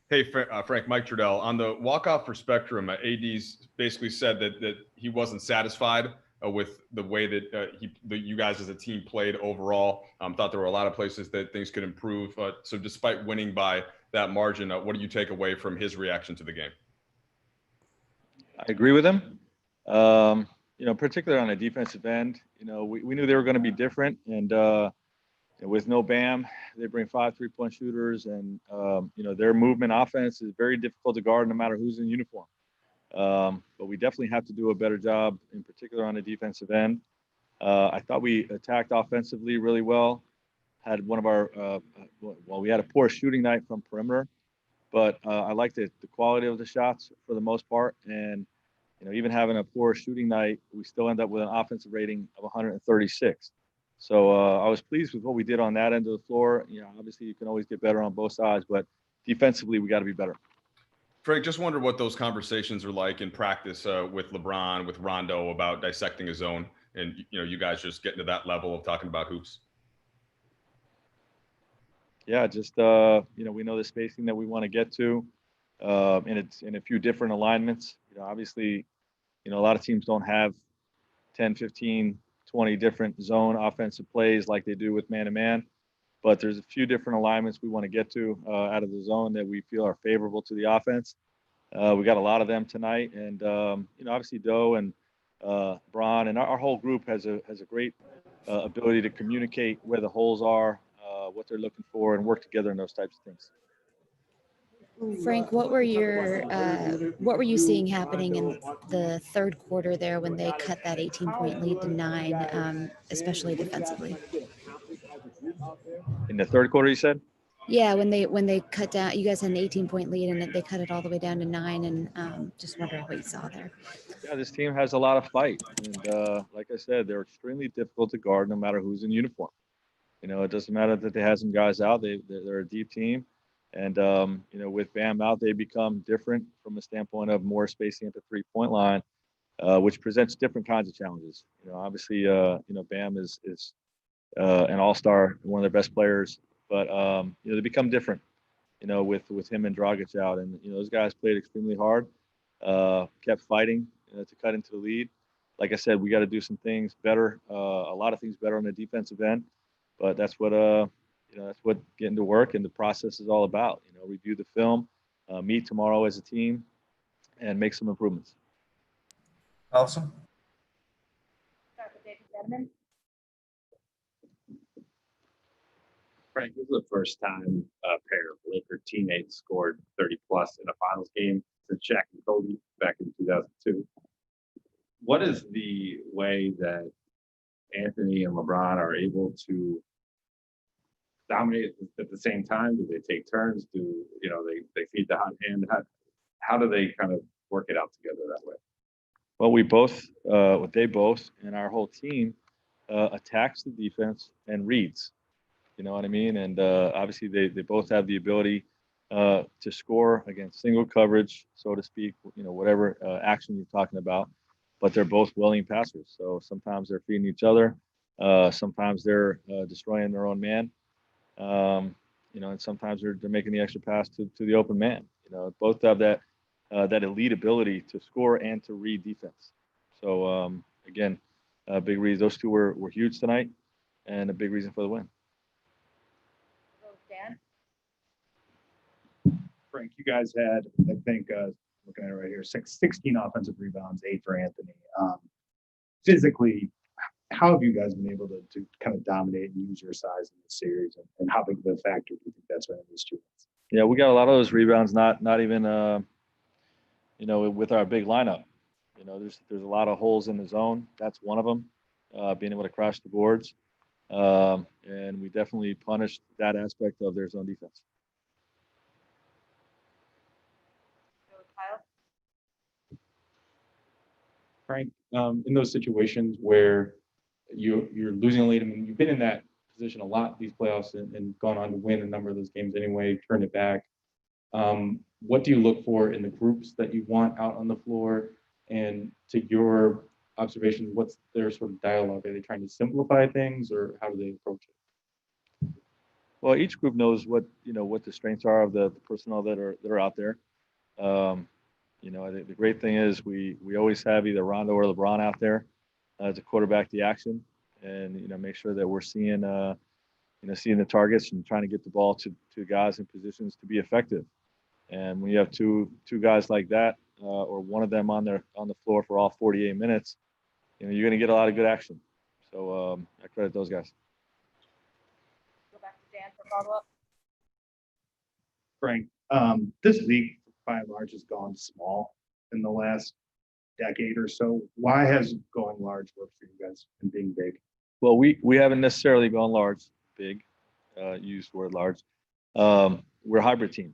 Hey, Frank, Mike Trudell. On the walk-off for Spectrum, AD's basically said that he wasn't satisfied with the way that you guys as a team played overall. Thought there were a lot of places that things could improve. So despite winning by that margin, what do you take away from his reaction to the game? I agree with him. Particularly on the defensive end, we knew they were going to be different. And with no Bam, they bring 5 3-point shooters, and their movement offense is very difficult to guard no matter who's in uniform. But we definitely have to do a better job, in particular on the defensive end. I thought we attacked offensively really well. Had one of our we had a poor shooting night from perimeter, but I liked the quality of the shots for the most part. And even having a poor shooting night, we still end up with an offensive rating of 136. So I was pleased with what we did on that end of the floor. Obviously you can always get better on both sides, but defensively we got to be better. Frank, just wonder what those conversations are like in practice with LeBron, with Rondo about dissecting his zone, and you guys just getting to that level of talking about hoops. Yeah, just we know the spacing that we want to get to, and it's in a few different alignments. Obviously, a lot of teams don't have 10, 15, 20 different zone offensive plays like they do with man-to-man, but there's a few different alignments we want to get to out of the zone that we feel are favorable to the offense. We got a lot of them tonight, and obviously Doe and Braun and our whole group has a great ability to communicate where the holes are, what they're looking for, and work together in those types of things. Frank, what were you seeing happening in the third quarter there when they cut that 18-point lead to 9, especially defensively? In the third quarter, you said? Yeah, when they cut down, you guys had an 18-point lead and they cut it all the way down to 9, and just wondering what you saw there. Yeah, this team has a lot of fight, and like I said, they're extremely difficult to guard no matter who's in uniform. It doesn't matter that they have some guys out; they're a deep team. And, with Bam out, they become different from the standpoint of more spacing at the 3-point line, which presents different kinds of challenges. Obviously, Bam is an all-star, one of their best players, but, they become different, with him and Dragic out. And, those guys played extremely hard, kept fighting to cut into the lead. Like I said, we got to do some things better, a lot of things better on the defensive end, but that's what that's what getting to work and the process is all about. Review the film, meet tomorrow as a team, and make some improvements. Awesome. Frank, this is the first time a pair of Laker teammates scored 30 plus in a finals game since Shaq and Kobe back in 2002. What is the way that Anthony and LeBron are able to dominate at the same time? Do they take turns? Do they feed the hot hand? How do they kind of work it out together that way? Well, they both, and our whole team attacks the defense and reads. You know what I mean? And obviously, they both have the ability to score against single coverage, so to speak. Whatever action you're talking about. But they're both willing passers. So sometimes they're feeding each other. Sometimes they're destroying their own man. And sometimes they're making the extra pass to the open man. Both have that elite ability to score and to read defense. So again, a big reason. Those two were huge tonight, and a big reason for the win. Frank, you guys had, I think, looking at it right here, 16 offensive rebounds, 8 for Anthony. Physically, how have you guys been able to kind of dominate and use your size in this series, and how big of a factor do you think that's been in these 2 months? Yeah, we got a lot of those rebounds, not even with our big lineup. There's a lot of holes in the zone. That's one of them, being able to crash the boards. And we definitely punished that aspect of their zone defense. Frank, in those situations where you're losing a lead, I mean, you've been in that position a lot these playoffs and gone on to win a number of those games anyway, turn it back. What do you look for in the groups that you want out on the floor? And to your observation, what's their sort of dialogue? Are they trying to simplify things, or how do they approach it? Well, each group knows what the strengths are of the personnel that are out there. Um, the great thing is we always have either Rondo or LeBron out there to quarterback the action, and make sure that we're seeing the targets and trying to get the ball to guys in positions to be effective. And when you have two guys like that, or one of them on the floor for all 48 minutes, you're going to get a lot of good action. So I credit those guys. Go back to Dan for follow-up. Frank, this league by and large has gone small in the last decade or so. Why has going large worked for you guys and being big? Well, we haven't necessarily gone large, big, used word large. We're a hybrid team.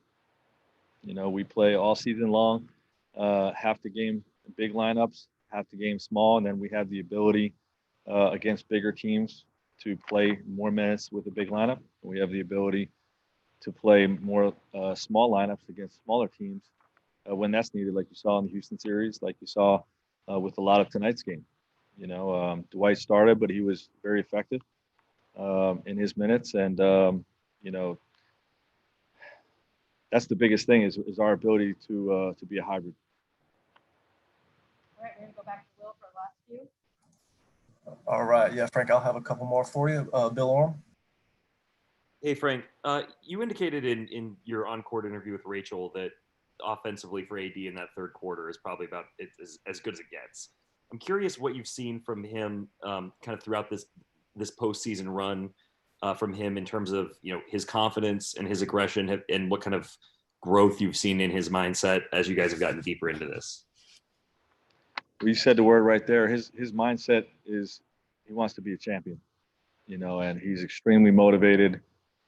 We play all season long, half the game big lineups, half the game small, and then we have the ability against bigger teams to play more minutes with a big lineup. We have the ability to play more small lineups against smaller teams when that's needed, like you saw in the Houston series, like you saw with a lot of tonight's game. Dwight started, but he was very effective in his minutes, and that's the biggest thing is our ability to be a hybrid. All right, we're gonna go back to Will for the last few. All right. Yeah, Frank, I'll have a couple more for you. Bill Orm. Hey, Frank, you indicated in your on-court interview with Rachel that offensively for AD in that third quarter is probably about as good as it gets. I'm curious what you've seen from him kind of throughout this postseason run from him in terms of his confidence and his aggression, and what kind of growth you've seen in his mindset as you guys have gotten deeper into this. Well, you said the word right there. His mindset is he wants to be a champion, and he's extremely motivated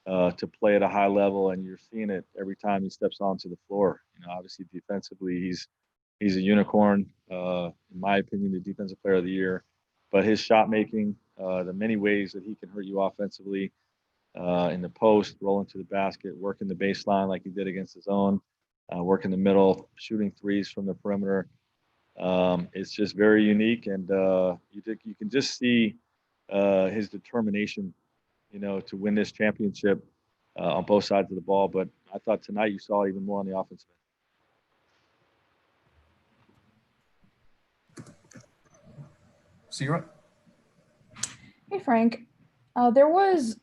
to play at a high level, and you're seeing it every time he steps onto the floor. Obviously defensively, he's a unicorn, in my opinion, the defensive player of the year. But his shot making, the many ways that he can hurt you offensively, in the post, rolling to the basket, working the baseline like he did against his own, working the middle, shooting threes from the perimeter. It's just very unique, and you can just see his determination, to win this championship on both sides of the ball. But I thought tonight you saw even more on the offensive end. Sierra. Hey, Frank. There was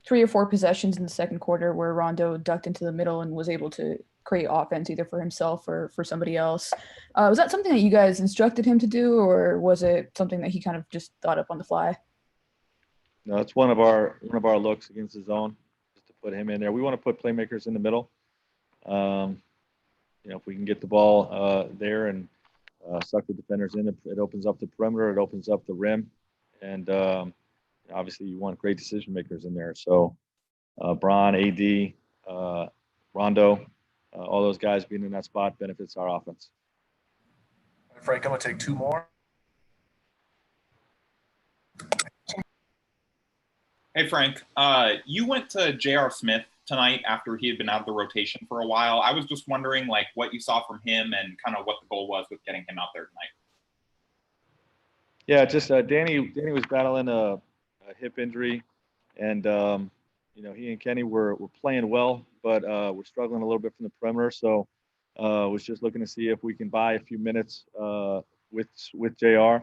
3 or 4 possessions in the second quarter where Rondo ducked into the middle and was able to create offense either for himself or for somebody else. Was that something that you guys instructed him to do, or was it something that he kind of just thought up on the fly? No, it's one of our looks against the zone, just to put him in there. We want to put playmakers in the middle. If we can get the ball there and suck the defenders in, it opens up the perimeter, it opens up the rim, and obviously you want great decision makers in there. So Bron, AD, Rondo, all those guys being in that spot benefits our offense. Frank, I'm going to take 2 more. Hey, Frank, you went to J.R. Smith tonight after he had been out of the rotation for a while. I was just wondering, what you saw from him and kind of what the goal was with getting him out there tonight. Yeah, just Danny was battling a hip injury, and he and Kenny were playing well, but we're struggling a little bit from the perimeter. So was just looking to see if we can buy a few minutes with JR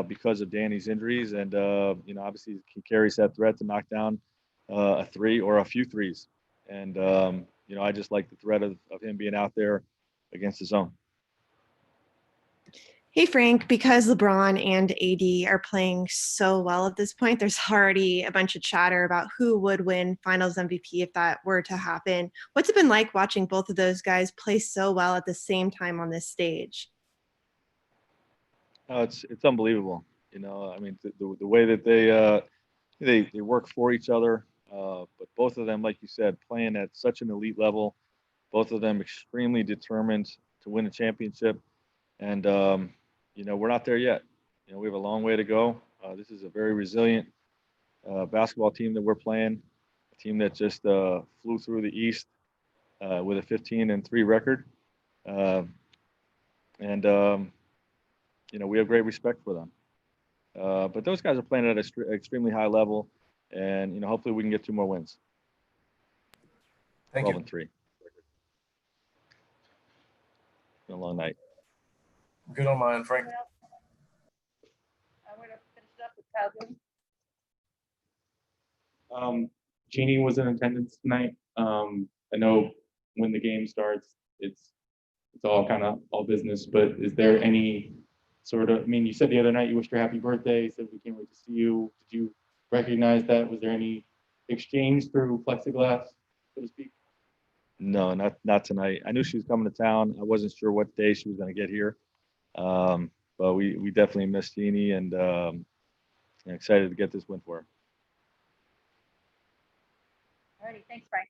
because of Danny's injuries, and obviously he carries that threat to knock down a 3 or a few threes, and I just like the threat of him being out there against his own. Hey, Frank, because LeBron and AD are playing so well at this point, there's already a bunch of chatter about who would win Finals MVP if that were to happen. What's it been like watching both of those guys play so well at the same time on this stage? It's unbelievable. The way that they work for each other, but both of them, like you said, playing at such an elite level, both of them extremely determined to win a championship. And, we're not there yet. We have a long way to go. This is a very resilient basketball team that we're playing, a team that just flew through the East with a 15-3 record. We have great respect for them. But those guys are playing at an extremely high level, and, hopefully we can get 2 more wins. Thank 12 you. and 3. Been a long night. Good on mine, Frank. I'm gonna finish it up with Kyle Gooding. Jeannie was in attendance tonight. I know when the game starts, it's all kind of all business, but is there any sort of, I mean, you said the other night you wished her happy birthday, said we can't wait to see you. Did you recognize that? Was there any exchange through plexiglass, so to speak? No, not tonight. I knew she was coming to town. I wasn't sure what day she was going to get here. But we definitely missed Jeannie and excited to get this win for her. Alrighty, thanks, Frank.